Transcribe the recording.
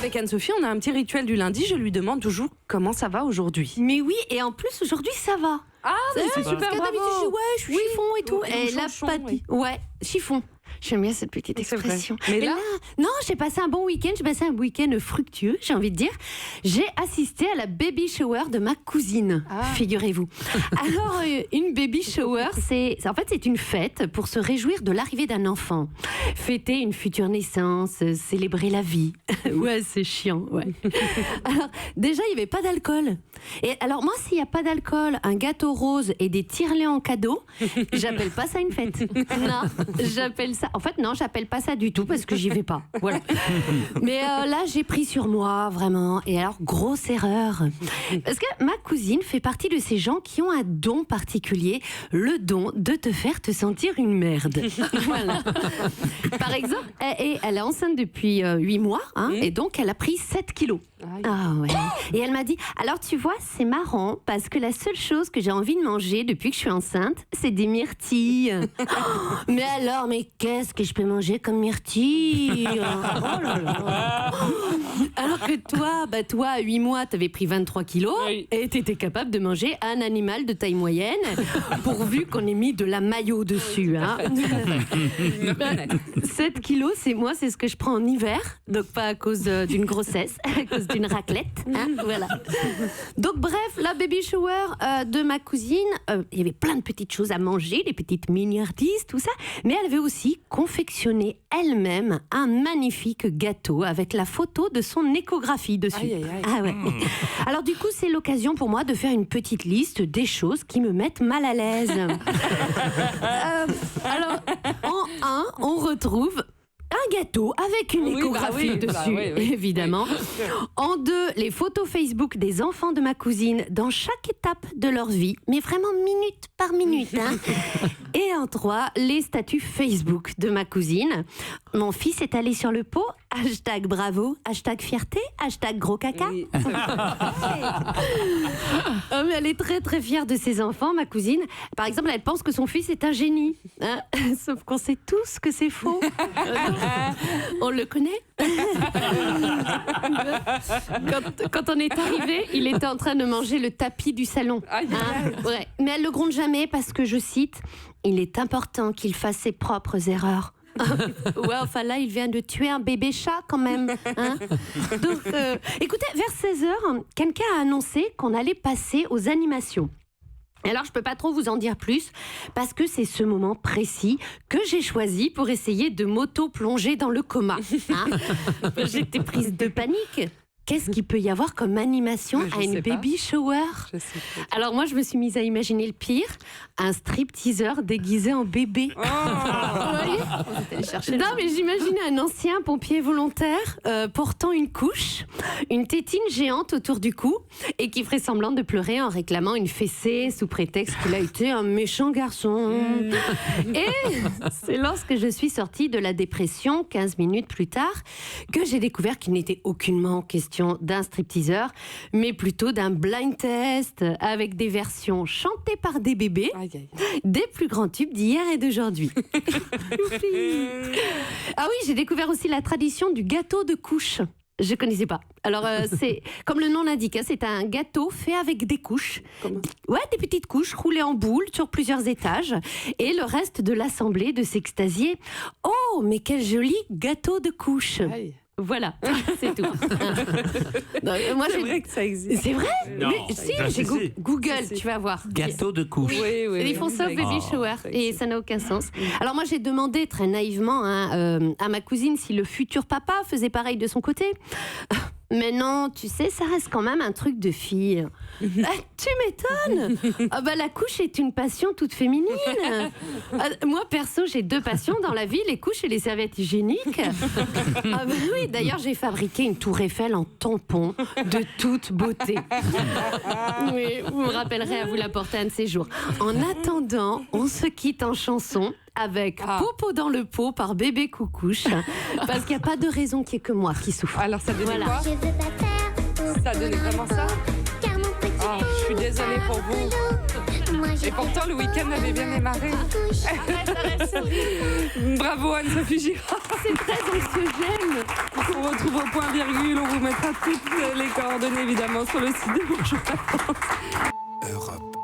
avec Anne-Sophie, on a un petit rituel du lundi. Je lui demande toujours comment ça va aujourd'hui. Mais oui, et en plus aujourd'hui ça va. Ah, mais c'est super, parce que d'habitude je dis ouais, je suis chiffon et tout. Oui, Et là, chanchon, pas dit. Ouais, chiffon. J'aime bien cette petite C'est vrai. expression. Mais Et là- non, j'ai passé un bon week-end. J'ai passé un week-end fructueux, j'ai envie de dire. J'ai assisté à la baby shower de ma cousine, figurez-vous. Alors, une baby shower, c'est une fête pour se réjouir de l'arrivée d'un enfant. Fêter une future naissance, célébrer la vie. Ouais, c'est chiant, ouais. Alors, déjà, il n'y avait pas d'alcool. Et alors, moi, s'il n'y a pas d'alcool, un gâteau rose et des tire-laits en cadeau, j'appelle pas ça une fête. Non, j'appelle ça... En fait, non, j'appelle pas ça du tout parce que j'y vais pas. Voilà. Mais là, j'ai pris sur moi, vraiment. Et alors, grosse erreur. Parce que ma cousine fait partie de ces gens qui ont un don particulier, le don de te faire te sentir une merde. Voilà. Par exemple, elle est enceinte depuis 8 mois, hein, et donc elle a pris 7 kilos. Ah ouais. Et elle m'a dit, alors tu vois, c'est marrant parce que la seule chose que j'ai envie de manger depuis que je suis enceinte, c'est des myrtilles. Mais alors, mais qu'est-ce que je peux manger comme myrtilles? Oh là là. Alors que toi, à 8 mois, t'avais pris 23 kilos et t'étais capable de manger un animal de taille moyenne, pourvu qu'on ait mis de la mayo dessus. Hein. 7 kilos, c'est ce que je prends en hiver, donc pas à cause d'une grossesse, à cause d'une raclette. Hein, voilà. Donc bref, la baby shower de ma cousine, il y avait plein de petites choses à manger, des petites miniardises, tout ça, mais elle avait aussi confectionné elle-même un magnifique gâteau avec la photo de son échographie dessus. Aïe, aïe, aïe. Ah ouais. Alors du coup, c'est l'occasion pour moi de faire une petite liste des choses qui me mettent mal à l'aise. Alors, en 1, on retrouve un gâteau avec une échographie dessus, évidemment. En 2, les photos Facebook des enfants de ma cousine dans chaque étape de leur vie, mais vraiment minute par minute. Hein. Et en 3, les statuts Facebook de ma cousine. Mon fils est allé sur le pot, #bravo, #fierté, #gros caca. Oui. Oh, mais elle est très très fière de ses enfants, ma cousine. Par exemple, elle pense que son fils est un génie. Hein. Sauf qu'on sait tous que c'est faux. On le connaît. Quand on est arrivé, il était en train de manger le tapis du salon. Hein. Ouais. Mais elle le gronde jamais parce que, je cite, il est important qu'il fasse ses propres erreurs. Ouais, enfin là, il vient de tuer un bébé chat quand même. Hein. Donc, écoutez, vers 16h, quelqu'un a annoncé qu'on allait passer aux animations. Alors, je peux pas trop vous en dire plus, parce que c'est ce moment précis que j'ai choisi pour essayer de m'auto-plonger dans le coma. Hein. J'étais prise de panique. Qu'est-ce qu'il peut y avoir comme animation à une baby shower? Alors moi, je me suis mise à imaginer le pire, un stripteaseur déguisé en bébé. Vous voyez? Non, mais j'imaginais un ancien pompier volontaire portant une couche, une tétine géante autour du cou et qui ferait semblant de pleurer en réclamant une fessée sous prétexte qu'il a été un méchant garçon. Et c'est lorsque je suis sortie de la dépression, 15 minutes plus tard, que j'ai découvert qu'il n'était aucunement question d'un stripteaseur, mais plutôt d'un blind test avec des versions chantées par des bébés, des plus grands tubes d'hier et d'aujourd'hui. Ah oui, j'ai découvert aussi la tradition du gâteau de couche. Je connaissais pas. Alors, c'est comme le nom l'indique, hein, c'est un gâteau fait avec des couches. Ouais, des petites couches roulées en boule sur plusieurs étages. Et le reste de l'assemblée de s'extasier. Oh, mais quel joli gâteau de couche. Voilà, c'est tout. Non, moi, C'est vrai que ça existe. C'est vrai? Non. Mais si, j'ai Google, tu vas voir. Gâteau de couche. Ils font ça au baby shower et ça n'a aucun sens. Alors moi, j'ai demandé très naïvement à ma cousine si le futur papa faisait pareil de son côté. Mais non, tu sais, ça reste quand même un truc de fille. Tu m'étonnes. La couche est une passion toute féminine. Moi, perso, j'ai 2 passions dans la vie, les couches et les serviettes hygiéniques. Oui, d'ailleurs, j'ai fabriqué une tour Eiffel en tampon de toute beauté. Oui, vous me rappellerez à vous l'apporter un de ces jours. En attendant, on se quitte en chanson avec Popo dans le pot par Bébé Coucouche, parce qu'il n'y a pas de raison qu'il n'y ait que moi qui souffre. Alors ça donnait quoi? Ça donnait vraiment ça? Je suis désolée pour vous. Et pourtant, le week-end avait bien démarré. Bravo Anne-Sophie Girard. C'est très anxiogène. On se retrouve retrouve au point virgule. On vous mettra toutes les coordonnées évidemment sur le site de Bonjour la France. Europe.